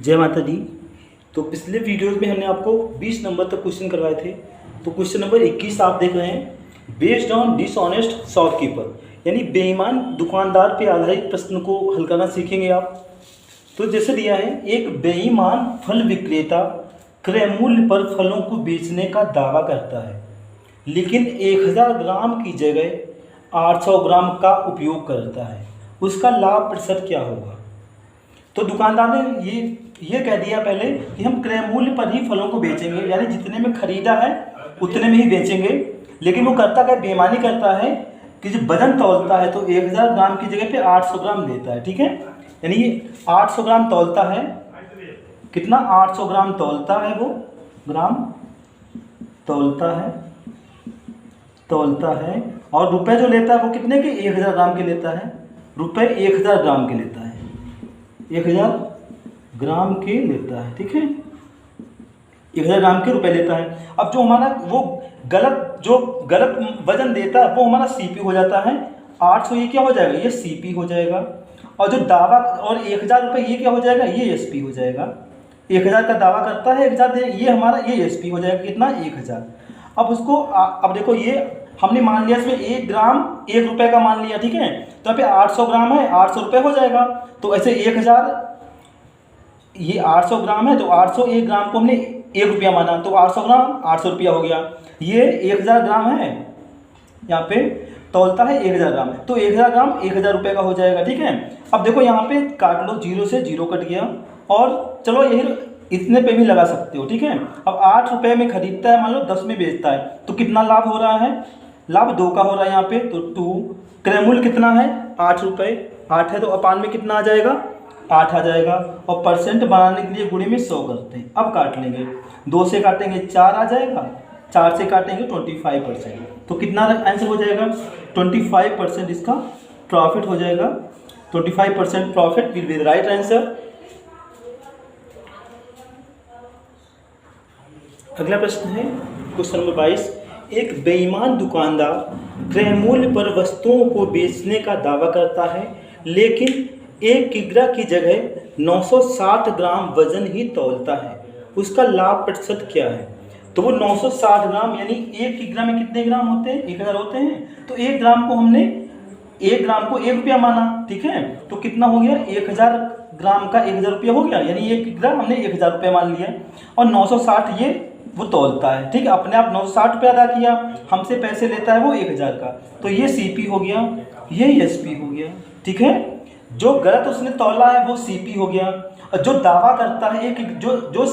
जय माता दी। तो पिछले वीडियोस में हमने आपको 20 नंबर तक क्वेश्चन करवाए थे। तो क्वेश्चन नंबर 21 आप देख रहे हैं। बेस्ड ऑन डिसऑनेस्ट शॉपकीपर, यानी बेईमान दुकानदार पे आधारित प्रश्न को हल करना सीखेंगे आप। तो जैसे दिया है, एक बेईमान फल विक्रेता क्रय मूल्य पर फलों को बेचने का दावा करता है, लेकिन 1000 ग्राम की जगह 800 ग्राम का उपयोग करता है। उसका लाभ प्रतिशत क्या होगा? तो दुकानदार ने ये कह दिया पहले कि हम क्रय मूल्य पर ही फलों को बेचेंगे, यानी जितने में खरीदा है उतने में ही बेचेंगे। लेकिन वो करता क्या, बेईमानी करता है कि जो वजन तौलता है तो 1000 ग्राम की जगह पे 800 ग्राम देता है। ठीक है, यानी ये 800 ग्राम तौलता है। कितना? 800 ग्राम तौलता है, वो ग्राम तौलता है। और रुपए जो लेता है वो कितने के? 1000 ग्राम के लेता है। रुपए 1000 ग्राम के लेता है, 1000 ग्राम के लेता है। ठीक है, 1000 ग्राम के रुपए लेता है। अब जो हमारा वो गलत वजन देता है वो हमारा सीपी हो जाता है। 800 ये क्या हो जाएगा? ये सीपी हो जाएगा। और जो दावा और 1000 रुपये ये क्या हो जाएगा? ये एसपी हो जाएगा। 1000 का दावा करता है, 1000 ये हमारा ये एसपी हो जाएगा। कितना? 1000। अब उसको अब देखो, ये हमने मान लिया इसमें 1 ग्राम 1 रुपये का मान लिया। ठीक है, तो यहाँ पे 800 ग्राम है, 800 रुपये हो जाएगा। तो ऐसे 1000, ये 800 ग्राम है तो 800 1 ग्राम को हमने 1 रुपया माना, तो 800 ग्राम 800 रुपया हो गया। ये 1000 ग्राम है, यहाँ पे तौलता है 1000 ग्राम है, तो 1000 ग्राम 1000 रुपये का हो जाएगा। ठीक है, अब देखो यहाँ पे काट लो, 0 से 0 कट गया। और चलो यही इतने पे भी लगा सकते हो। ठीक है, अब 8 रुपये में खरीदता है, मान लो 10 में बेचता है, तो कितना लाभ हो रहा है? लाभ 2 का हो रहा है यहाँ पे। तो 2 क्रय मूल्य कितना है? 8 रुपये। 8 है तो अपान में कितना आ जाएगा? 8 आ जाएगा। और परसेंट बनाने के लिए गुणे में 100 करते हैं। अब काट लेंगे, 2 से काटेंगे 4 आ जाएगा, 4 से काटेंगे 25%। तो कितना आंसर हो जाएगा? 25% इसका प्रॉफिट हो जाएगा। 25% profit will be the right answer. अगला प्रश्न है क्वेश्चन नंबर 22। एक बेईमान दुकानदार क्रय मूल्य पर वस्तुओं को बेचने का दावा करता है, लेकिन 1 किग्रा की जगह 960 ग्राम वजन ही तौलता है। उसका लाभ प्रतिशत क्या है? तो वो 960 ग्राम, यानी 1 किग्रा में कितने ग्राम होते हैं? 1000 होते हैं। तो 1 ग्राम को हमने 1 ग्राम को 1 रुपया माना। ठीक है, तो कितना हो गया? 1000 ग्राम का 1000 रुपया हो गया, यानी 1 किग्रा हमने 1000 रुपये मान लिया। और 960 ये वो तौलता है। ठीक है, अपने आप 960 रुपये अदा किया, हमसे पैसे लेता है वो 1000 का, तो ये सीपी हो गया, ये एसपी हो गया। ठीक है, जो गलत उसने तौला है वो सीपी हो गया। और जो दावा करता है एक जो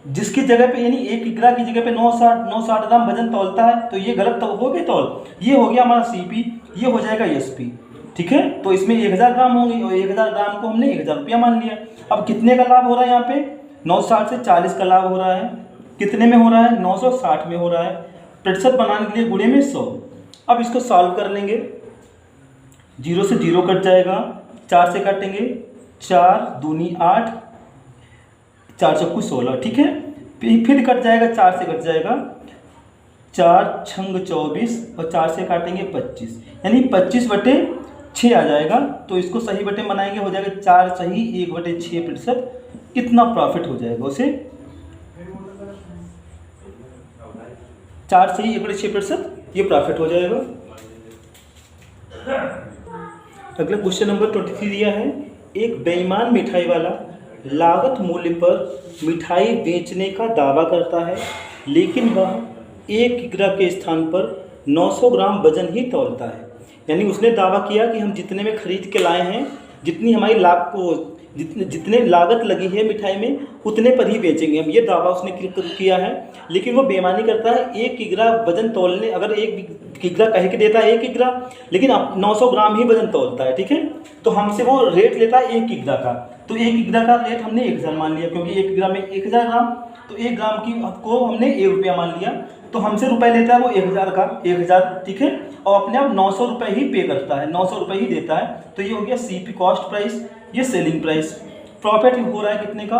जिसकी जगह पे, यानी 1 किग्रा की जगह पे 960 ग्राम वजन तौलता है, तो ये गलत तो हो गया तौल, ये हो गया हमारा सीपी, ये हो जाएगा एसपी। ठीक है, तो इसमें 1000 ग्राम होंगे और 1000 ग्राम को हमने 1000 रुपया मान लिया। अब कितने का लाभ हो रहा है? यहाँ पे 960 से 40 का लाभ हो रहा है। कितने में हो रहा है? 960 में हो रहा है। प्रतिशत बनाने के लिए गुणे में 100। अब इसको सॉल्व कर लेंगे, 0 से 0 कट जाएगा, 4 से काटेंगे 4 दूनी 8, 4 चौकू 16। ठीक है, फिर कट जाएगा, 4 से कट जाएगा, 4 छंग 24 और 4 से काटेंगे 25, यानी 25/6 आ जाएगा। तो इसको सही बटे बनाएंगे, हो जाएगा 4 सही 1/6 प्रतिशत। कितना प्रॉफिट हो जाएगा उसे? 4 सही 1/6% ये प्रॉफिट हो जाएगा। अगला क्वेश्चन नंबर 23 दिया है। एक बेईमान मिठाई वाला लागत मूल्य पर मिठाई बेचने का दावा करता है, लेकिन वह 1 किग्रा के स्थान पर 900 ग्राम वजन ही तौलता है। यानी उसने दावा किया कि हम जितने में खरीद के लाए हैं, जितनी हमारी जितने लागत लगी है मिठाई में, उतने पर ही बेचेंगे हम, ये दावा उसने किया है। लेकिन वो बेईमानी करता है, 1 किग्रा वजन तौलने, अगर 1 किग्रा कह के देता है 1 किग्रा, लेकिन 900 ग्राम ही वजन तौलता है। ठीक है, तो हमसे वो रेट लेता है 1 किग्रा का, तो 1 किग्रा का रेट हमने 1000 मान लिया, क्योंकि 1 किग्रा में 1000 ग्राम, तो 1 ग्राम की को हमने 1 रुपया मान लिया। तो हमसे रुपए लेता है वो 1000 का, 1000। ठीक है, और अपने आप 900 रुपये ही पे करता है, 900 रुपये ही देता है। तो ये हो गया सीपी कॉस्ट प्राइस, ये सेलिंग प्राइस। प्रॉफिट हो रहा है कितने का?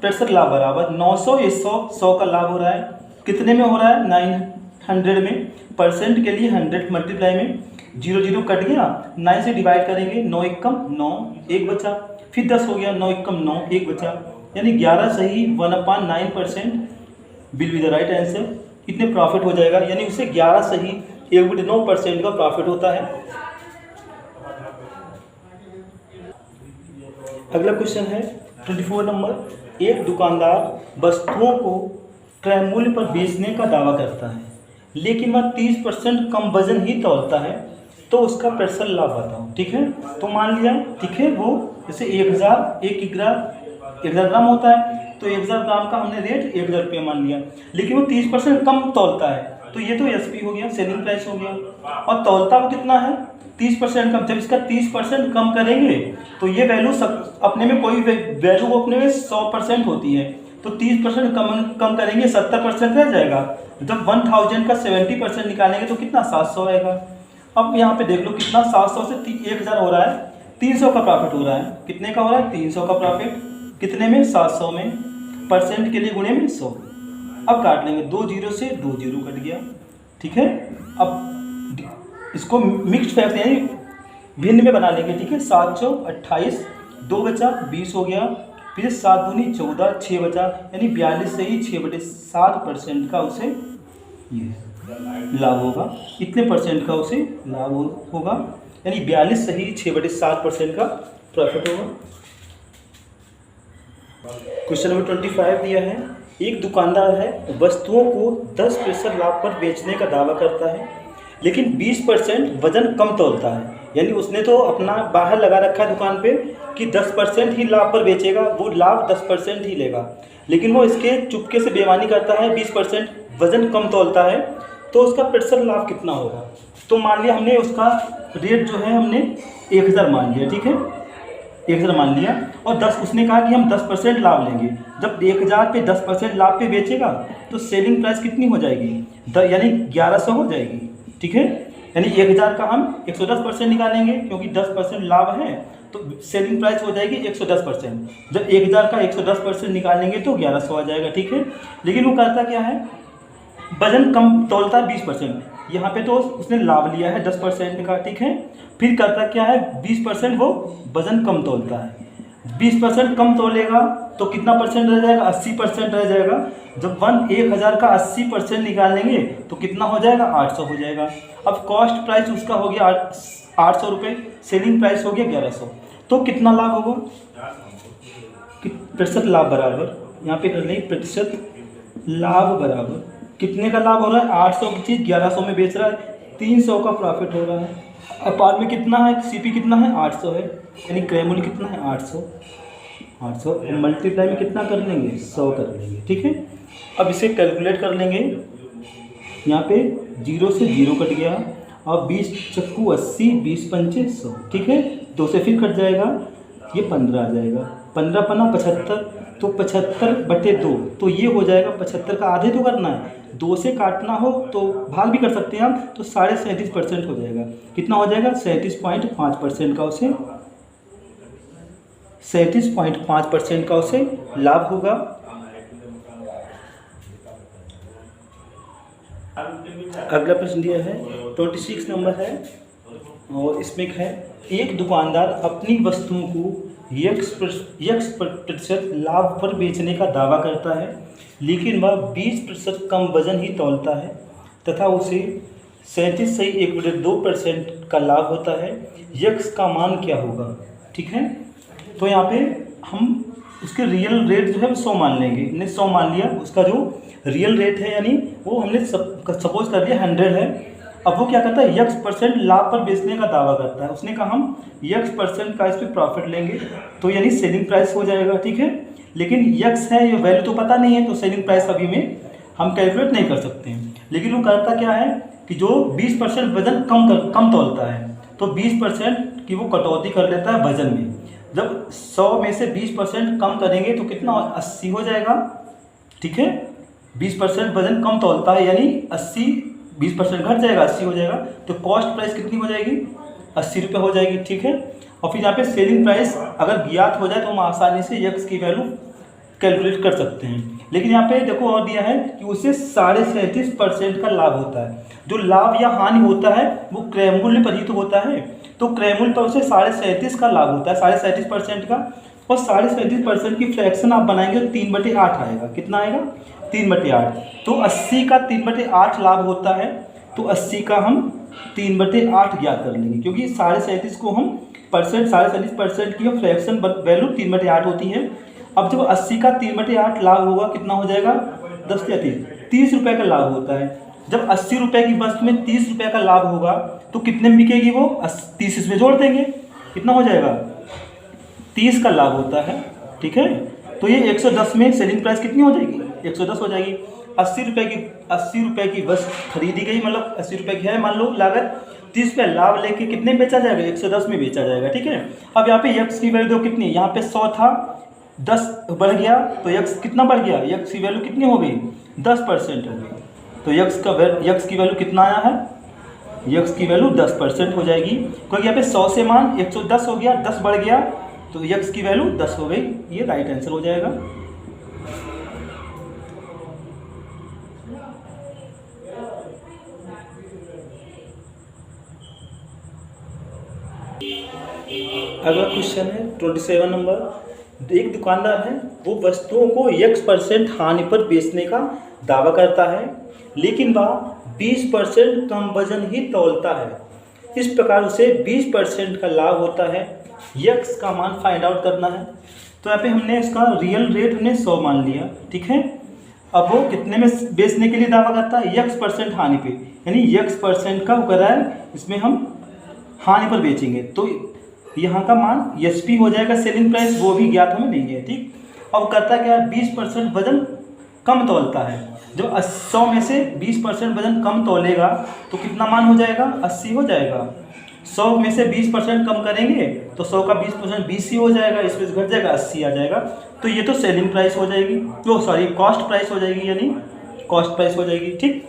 प्रतिशत लाभ बराबर 900 ये 100 का लाभ हो रहा है। कितने में हो रहा है? 900 में। परसेंट के लिए 100 मल्टीप्लाई में 0 0 कट गया, 9 से डिवाइड करेंगे, 9 एकम 9, 1 बचा, फिर 10 हो गया, 9 एकम 9, 1 बचा, यानी 11 सही 1/9% will be the right answer. कितने प्रॉफिट हो जाएगा, यानी उसे 11 सही 1/9% का प्रॉफिट होता है। अगला क्वेश्चन है 24 नंबर। एक दुकानदार वस्तुओं को क्रय मूल्य पर बेचने का दावा करता है, लेकिन वह 30% कम वजन ही तौलता है, तो उसका प्रतिशत लाभ बताओ। ठीक है, तो मान लिया, ठीक है, वो जैसे 1000 ग्राम होता है, तो 1000 ग्राम का हमने रेट 1000 रुपये मान लिया, लेकिन वो 30% कम तौलता है, तो ये तो एसपी हो गया, सेलिंग प्राइस हो गया। और तौलता वो कितना है, 30% कम। जब इसका 30% कम करेंगे तो ये वैल्यू अपने में कोई वैल्यू अपने में 100% होती है, तो 30% कम करेंगे 70% रह जाएगा। जब 1000 का 70% निकालेंगे तो कितना 700 आएगा। अब यहाँ पे देख लो कितना 700 से 1000 हो रहा है, 300 का प्रॉफिट हो रहा है। कितने का हो रहा है, 300 का प्रॉफिट। कितने में, 700 में। परसेंट के लिए गुणे में 100। अब काट लेंगे, 2 0 से 2 0 कट गया। ठीक है, अब इसको मिक्स फैक्ट यानी भिन्न में बना लेंगे। ठीक है, 7 चौक 28, 2 बचा 20 हो गया, फिर 7 दूनी 14, 6 बचा, यानी 42 से ही 6/7% का उसे ये लाभ होगा। इतने परसेंट का उसे लाभ होगा, यानी 42 से ही 6/7% का प्रॉफिट होगा। क्वेश्चन नंबर 25 दिया है। एक दुकानदार है, वस्तुओं को 10% लाभ पर बेचने का दावा करता है, लेकिन 20% वजन कम तौलता है। यानी उसने तो अपना बाहर लगा रखा है दुकान पे कि 10% ही लाभ पर बेचेगा, वो लाभ 10% ही लेगा, लेकिन वो इसके चुपके से बेईमानी करता है, 20% वजन कम तौलता है, तो उसका प्रतिशत लाभ कितना होगा। तो मान लिया हमने उसका रेट जो है हमने 1000 मान लिया। ठीक है, 1000 मान लिया, और 10 उसने कहा कि हम 10% लाभ लेंगे। जब 1000 पे 10% लाभ पे बेचेगा तो सेलिंग प्राइस कितनी हो जाएगी, यानी 1100 हो जाएगी। ठीक है, यानी 1000 का हम 110% निकालेंगे, क्योंकि 10% लाभ है, तो सेलिंग प्राइस हो जाएगी 110%। जब 1000 का 110% निकालेंगे तो 1100 आ जाएगा। ठीक है, लेकिन वो करता क्या है, वजन कम तौलता है 20%। यहाँ पे तो उसने लाभ लिया है 10% का। ठीक है, फिर करता क्या है, 20% वो वजन कम तौलता है। 20% कम तोलेगा तो कितना परसेंट रह जाएगा, 80% रह जाएगा। जब 1000 का 80% निकालेंगे तो कितना हो जाएगा, 800 हो जाएगा। अब कॉस्ट प्राइस उसका हो गया 800 रुपये, सेलिंग प्राइस हो गया 1100, तो कितना लाभ होगा, प्रतिशत लाभ बराबर, यहाँ पे कर लेंगे प्रतिशत लाभ बराबर कितने का लाभ हो रहा है, 800 की चीज़ 1100 में बेच रहा है, 300 का प्रॉफिट हो रहा है। अपार में कितना है, सीपी कितना है, 800 है, यानी क्रय मूल्य कितना है 800 मल्टीप्लाई में कितना कर लेंगे, 100 कर लेंगे। ठीक है, अब इसे कैलकुलेट कर लेंगे। यहाँ पे 0 से 0 कट गया, और 20 चक्कू 80, 20 पंचे 100। ठीक है, 2 से फिर कट जाएगा, ये 15 आ जाएगा, 15 पन्ना 75, तो 75/2, तो ये हो जाएगा 75 का आधे तो करना है, 2 से काटना हो तो भाग भी कर सकते हैं हम, तो 37.5% हो जाएगा। कितना हो जाएगा, 37.5% का उसे 37.5% का उसे लाभ होगा। अगला प्रश्न दिया है 26 नंबर है, और इसमें है एक दुकानदार अपनी वस्तुओं को X% लाभ पर बेचने का दावा करता है, लेकिन वह 20% कम वजन ही तौलता है तथा उसे 37 से 1/2% का लाभ होता है। X का मान क्या होगा। ठीक है, तो यहाँ पे हम उसके रियल रेट जो है 100 मान लेंगे। हमने 100 मान लिया, उसका जो रियल रेट है यानी वो हमने सपोज कर लिया 100 है। अब वो क्या करता है, X% लाभ पर बेचने का दावा करता है। उसने कहा हम X% का इस पर प्रॉफिट लेंगे, तो यानी सेलिंग प्राइस हो जाएगा। ठीक है, लेकिन X है, ये वैल्यू तो पता नहीं है, तो सेलिंग प्राइस अभी में हम कैलकुलेट नहीं कर सकते हैं। लेकिन वो करता क्या है कि जो 20% वजन कम तौलता है, तो 20% की वो कटौती कर लेता है वजन में। जब 100 में से 20% कम करेंगे तो कितना, 80 हो जाएगा। ठीक है, 20% वजन कम तौलता है, यानी 80, 20% घट जाएगा, 80 हो जाएगा, तो कॉस्ट प्राइस कितनी हो जाएगी, 80 रुपये हो जाएगी। ठीक है, और फिर यहाँ पे सेलिंग प्राइस अगर ज्ञात हो जाए तो हम आसानी से X की वैल्यू कैलकुलेट कर सकते हैं। लेकिन यहाँ पे देखो और दिया है कि उसे 37.5% का लाभ होता है। जो लाभ या हानि होता है वो क्रय मूल्य पर ही तो होता है, तो क्रय मूल्य पर उसे 37.5 का लाभ होता है, 37.5% का। और 37.5% की फ्रैक्शन आप बनाएंगे तो 3/8 आएगा। कितना आएगा? 3/8। तो 80 का 3/8 लाभ होता है, तो 80 का हम 3/8 ज्ञात कर लेंगे, क्योंकि 37.5 को हम परसेंट 37.5% की फ्रैक्शन वैल्यू 3/8 होती है। अब जब 80 का 3/8 लाभ होगा कितना हो जाएगा? 10 या 30 रुपये का लाभ होता है। जब 80 रुपये की वस्तु में 30 रुपये का लाभ होगा तो कितने में बिकेगी वो? 30 इसमें जोड़ देंगे, कितना हो जाएगा? 30 का लाभ होता है। ठीक है, तो ये 110 में सेलिंग प्राइस कितनी हो जाएगी? 110 हो जाएगी। 80 रुपये की वस्तु खरीदी गई, मतलब 80 रुपये की है मान लो लागत, 30 रुपये लाभ लेके कितने में बेचा जाएगा? 110 में बेचा जाएगा। ठीक है, अब यहाँ पे यक्स की वैल्यू कितनी? यहाँ पे 100 था, 10 बढ़ गया तो यक्स कितना बढ़ गया? यक्स की वैल्यू कितनी हो गई? 10% हो गई। तो यक्स की वैल्यू कितना आया है? यक्स की वैल्यू 10% हो जाएगी, क्योंकि यहाँ पे 100 से मान 110 हो गया, 10 बढ़ गया तो यक्स की वैल्यू 10 हो गई। ये राइट आंसर हो जाएगा। अगला क्वेश्चन है 27 नंबर। एक दुकानदार है, वो वस्तुओं को x% हानि पर बेचने का दावा करता है, लेकिन वह 20% कम वजन ही तौलता है। इस प्रकार उसे 20% का लाभ होता है। यक्स का मान फाइंड आउट करना है। तो यहाँ पे हमने इसका रियल रेट हमने 100 मान लिया। ठीक है, अब वो कितने में बेचने के लिए दावा करता है? x% हानि पे, यानी x% का वो कर रहा है, इसमें हम हानि पर बेचेंगे तो यहाँ का मान SP हो जाएगा, सेलिंग प्राइस, वो भी ज्ञात हमें नहीं है। ठीक, अब करता क्या है? 20% वजन कम तौलता है। जब 100 में से 20% वजन कम तौलेगा तो कितना मान हो जाएगा? 80 हो जाएगा। 100 में से 20% कम करेंगे तो 100 का 20% 20 ही हो जाएगा, इसमें से घट जाएगा 80 आ जाएगा। तो ये तो सेलिंग प्राइस हो जाएगी, तो सॉरी कॉस्ट प्राइस हो जाएगी, यानी कॉस्ट प्राइस हो जाएगी। ठीक,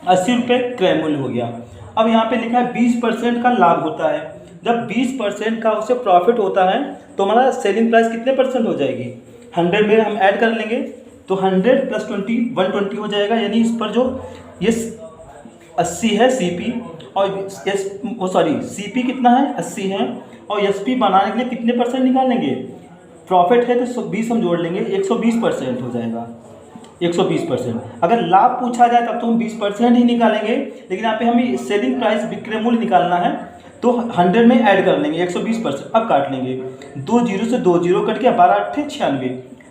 80 रुपये क्रय मूल्य हो गया। अब यहाँ पे लिखा है 20% का लाभ होता है। जब 20% का उसे प्रॉफिट होता है तो हमारा सेलिंग प्राइस कितने % हो जाएगी? 100 में हम ऐड कर लेंगे तो 100 + 20 120 हो जाएगा, यानी इस पर जो ये 80 है CP और CP कितना है? 80 है, और SP बनाने के लिए कितने % निकालेंगे? प्रॉफिट है तो 20 हम जोड़ लेंगे, 120% हो जाएगा। 120%। अगर लाभ पूछा जाए तब तो हम 20% ही निकालेंगे, लेकिन यहाँ पे हमें सेलिंग प्राइस विक्रय मूल्य निकालना है तो 100 में ऐड कर लेंगे 120%। अब काट लेंगे, 2 जीरो से 2 जीरो कट गया, 12 8 96,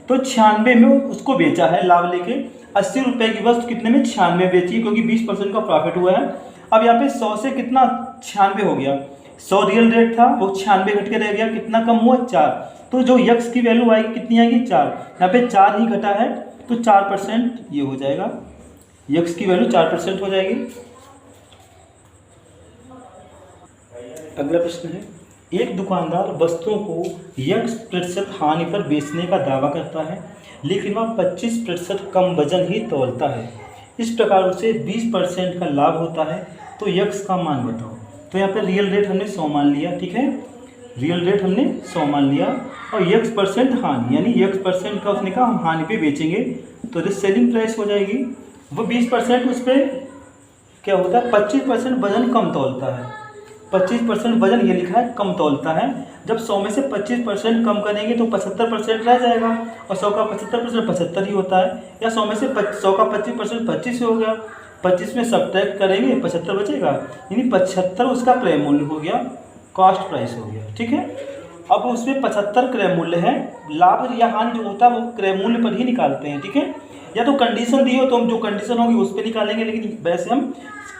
तो 96 में उसको बेचा है लाभ लेके। 80 रुपये की वस्तु कितने में? 96 बेची, क्योंकि 20% का प्रॉफिट हुआ है। अब यहाँ पे 100 से कितना 96 हो गया, 100 रियल रेट था, वो 96 घट के रह गया, कितना कम हुआ? 4। तो जो यक्स की वैल्यू आएगी कितनी आएगी? 4। यहाँ पे 4 ही घटा है तो 4% ये हो जाएगा, यक्स की वैल्यू 4% हो जाएगी। अगला प्रश्न है, एक दुकानदार वस्तुओं को x% हानि पर बेचने का दावा करता है, लेकिन वह 25% कम वजन ही तौलता है। इस प्रकार उसे 20% का लाभ होता है, तो x का मान बताओ। तो यहाँ पे रियल रेट हमने 100 मान लिया। ठीक है, रियल रेट हमने 100 मान लिया, और x% हानि, यानी x% का उसने कहा हम हानि पे बेचेंगे तो जो सेलिंग प्राइस हो जाएगी वो 20%, उस पर क्या होता है? 25% वजन कम तौलता है। 25% वजन ये लिखा है कम तौलता है। जब 100 में से 25% कम करेंगे तो 75% रह जाएगा, और 100 का 75% 75 ही होता है। या 100 में से 100 का 25% 25 हो गया, 25 में सब्ट्रैक्ट करेंगे 75 बचेगा, यानी 75 उसका क्रय मूल्य हो गया, कॉस्ट प्राइस हो गया। ठीक है, अब उसमें 75 क्रय मूल्य है। लाभ या हानि जो होता है वो क्रय मूल्य पर ही निकालते हैं। ठीक है, या तो कंडीशन दी हो तो हम जो कंडीशन होगी उस पर निकालेंगे, लेकिन वैसे हम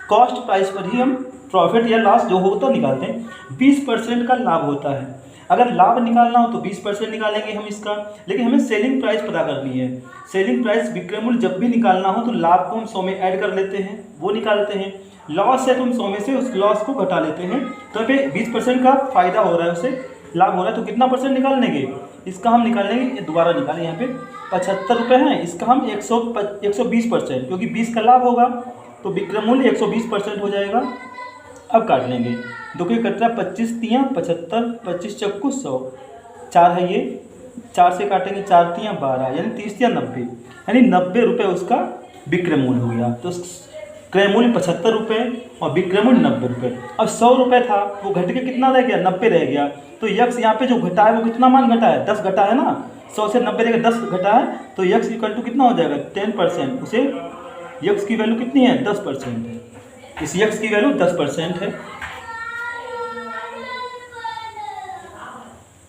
कॉस्ट प्राइस पर ही हम प्रॉफिट या लॉस जो होता है निकालते हैं। 20% का लाभ होता है। अगर लाभ निकालना हो तो 20% निकालेंगे हम इसका, लेकिन हमें सेलिंग प्राइस पता करनी है। सेलिंग प्राइस विक्रय मूल्य जब भी निकालना हो तो लाभ को हम 100 में ऐड कर लेते हैं, वो निकालते हैं। लॉस है तो हम 100 में से उस लॉस को घटा लेते हैं। तो यहाँ पे 20% का फायदा हो रहा है, उसे लाभ हो रहा है, तो कितना % निकाल लेंगे? इसका हम निकालेंगे, दोबारा निकालें, यहाँ पे 75 रुपये हैं, इसका हम 120%, क्योंकि 20 का लाभ होगा तो विक्रय मूल्य 120% हो जाएगा। अब काट लेंगे, दो के कटरा 25 तियाँ 75, 25 चक्कू 100, 4 है ये, 4 से काटेंगे 4 तियाँ 12, यानी 30 या 90, यानी 90 रुपये उसका विक्रय मूल्य हो गया। तो क्रय मूल्य 75 रुपये और विक्रय मूल्य 90 रुपये। अब 100 रुपये था वो घट के कितना रह गया, 90 रह गया। तो यक्स यहाँ पे जो घटा है वो कितना मान घटा है, 10 घटा है ना, 100 से 90 रहेगा 10 घटा है, तो यक्स इक्वल टू कितना हो जाएगा 10%। उसे यक्स की वैल्यू कितनी है 10% है, इस यक्स की वैल्यू 10% है,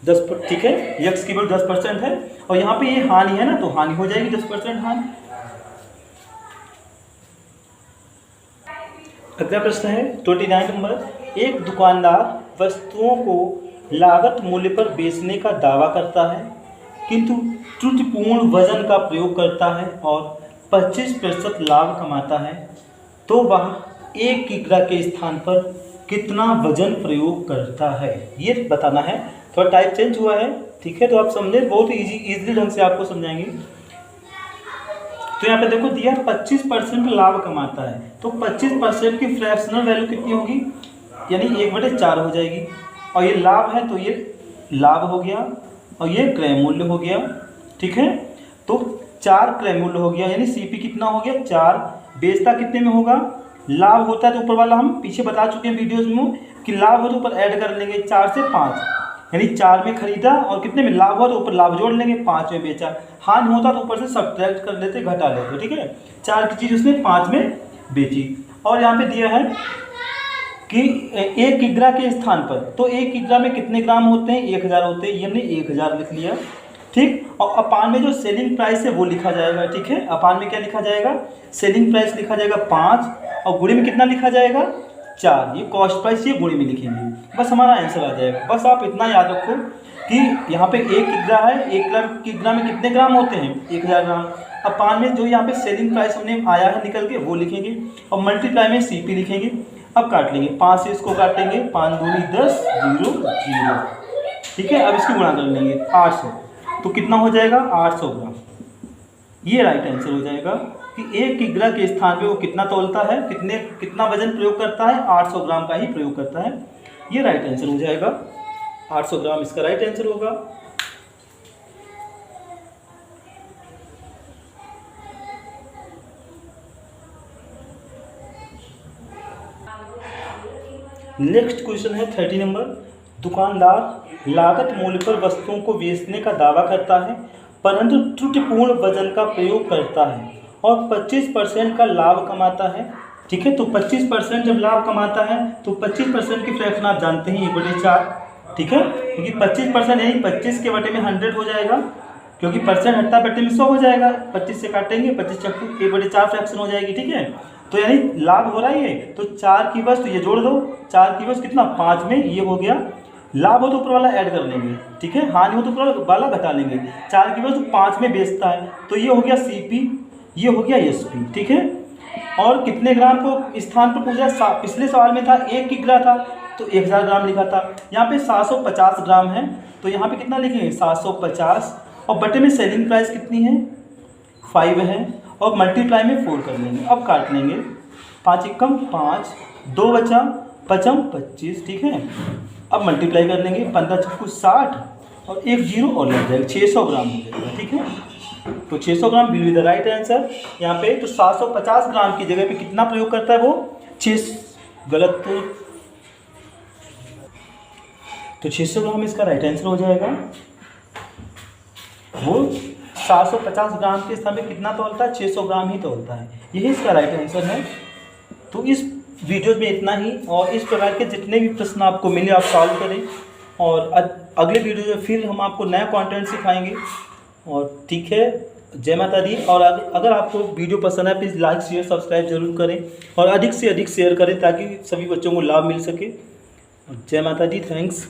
10 ठीक है, यक्स की वैल्यू 10% है। और यहाँ पे ये हानि है ना, तो हानि हो जाएगी 10% हानि। अगला प्रश्न है 29 नंबर, एक दुकानदार वस्तुओं को लागत मूल्य पर बेचने का दावा करता है किंतु त्रुटिपूर्ण वजन का प्रयोग करता है और 25% लाभ कमाता है, तो वह 1 किग्रा के स्थान पर कितना वजन प्रयोग करता है, ये बताना है। थोड़ा टाइप चेंज हुआ है, ठीक है, तो आप समझे, बहुत इजीली ढंग से आपको समझाएंगे। तो यहाँ पे देखो दिया 25% लाभ कमाता है, तो 25% की फ्रैक्शनल वैल्यू कितनी होगी, यानी 1/4 हो जाएगी। और ये लाभ है तो ये लाभ हो गया और ये क्रय मूल्य हो गया, ठीक है, तो 4 क्रय मूल्य हो गया, यानी सीपी कितना हो गया 4। बेचता कितने में होगा, लाभ होता है तो ऊपर वाला हम पीछे बता चुके हैं वीडियोज में कि लाभ हो तो ऊपर ऐड कर लेंगे 4 से 5, यानी 4 में खरीदा और कितने में लाभ हुआ तो ऊपर लाभ जोड़ लेंगे, 5 में बेचा। हानि होता तो ऊपर से सब्ट्रैक्ट कर लेते, घटा लेते, ठीक है। 4 की चीज़ उसने 5 में बेची। और यहाँ पे दिया है कि 1 किग्रा के स्थान पर, तो 1 किग्रा में कितने ग्राम होते हैं, 1000 होते हैं, ये हमने 1000 लिख लिया, ठीक। और अपान में जो सेलिंग प्राइस है वो लिखा जाएगा, ठीक है। अपान में क्या लिखा जाएगा, सेलिंग प्राइस लिखा जाएगा 5 और गुणे में कितना लिखा जाएगा 4, ये कॉस्ट प्राइस, ये गुणे में लिखेंगे, बस हमारा आंसर आ जाएगा। बस आप इतना याद रखो कि यहाँ पे 1 किग्रा है, 1 किग्रा में कितने ग्राम होते हैं 1000 ग्राम। अपान में जो यहाँ पे सेलिंग प्राइस हमने आया है निकल के वो लिखेंगे और मल्टीप्लाई में सीपी लिखेंगे। अब काट लेंगे, 5 से इसको काटेंगे, 5 दूनी 10, 0 0, ठीक है। अब इसकी गुणा कर लेंगे 800, तो कितना हो जाएगा 800 ग्राम। ये राइट आंसर हो जाएगा कि 1 किग्रा के स्थान पे वो कितना तौलता है, कितना वजन प्रयोग करता है, 800 ग्राम का ही प्रयोग करता है। ये राइट आंसर हो जाएगा, 800 ग्राम इसका राइट आंसर होगा। नेक्स्ट क्वेश्चन है 30 नंबर, दुकानदार लागत मूल्य पर वस्तुओं को बेचने का दावा करता है परंतु त्रुटिपूर्ण वजन का प्रयोग करता है और 25% का लाभ कमाता है, ठीक है। तो 25% जब लाभ कमाता है तो 25% की फ्रैक्शन आप जानते हैं 1/4, ठीक है, क्योंकि 25% यानी 25 के बटे में 100 हो जाएगा, क्योंकि परसेंट हटता बटे में 100 हो जाएगा, 25 से काटेंगे, 25 चक्कू 1/4 फ्रैक्शन हो जाएगी, ठीक है। तो यानी लाभ हो रहा है ये, तो 4 की बस, तो ये जोड़ दो, 4 की बस कितना 5 में, ये हो गया। लाभ हो तो ऊपर वाला ऐड कर लेंगे, ठीक है, हानि हो तो ऊपर वाला घटा लेंगे। 4 की बस 5 में बेचता है, तो ये हो गया सीपी, ये हो गया एसपी, ठीक है। और कितने ग्राम को स्थान पर पूछा, पिछले सवाल में था 1 किग्रा था तो 1000 ग्राम लिखा था, यहाँ पे 750 ग्राम है, तो यहाँ पे कितना लिखेंगे 750 और बटे में सेलिंग प्राइस कितनी है 5 है और मल्टीप्लाई में 4 कर लेंगे। अब काट लेंगे, 5 एकम 5, 2 बचा, 5 25, ठीक है। अब मल्टीप्लाई कर लेंगे, 15 चक्कू 60 और 1 0 और लग जाएगा, 600 ग्राम हो जाएगा, ठीक है। तो 600 gram will be the right answer यहाँ पे। तो 750 ग्राम की जगह पे कितना प्रयोग करता है वो 6, गलत, तो 600 ग्राम इसका राइट आंसर हो जाएगा। वो 750 ग्राम के स्थान पे कितना तोलता है, 600 ग्राम ही तोलता है, यही इसका राइट आंसर है। तो इस वीडियो में इतना ही, और इस प्रकार के जितने भी प्रश्न आपको मिले आप सॉल्व करें, और अगले वीडियो में फिर हम आपको नया कंटेंट सिखाएंगे। और ठीक है, जय माता दी। और अगर आपको वीडियो पसंद है प्लीज़ लाइक शेयर सब्सक्राइब जरूर करें और अधिक से अधिक शेयर करें ताकि सभी बच्चों को लाभ मिल सके। जय माता दी, थैंक्स।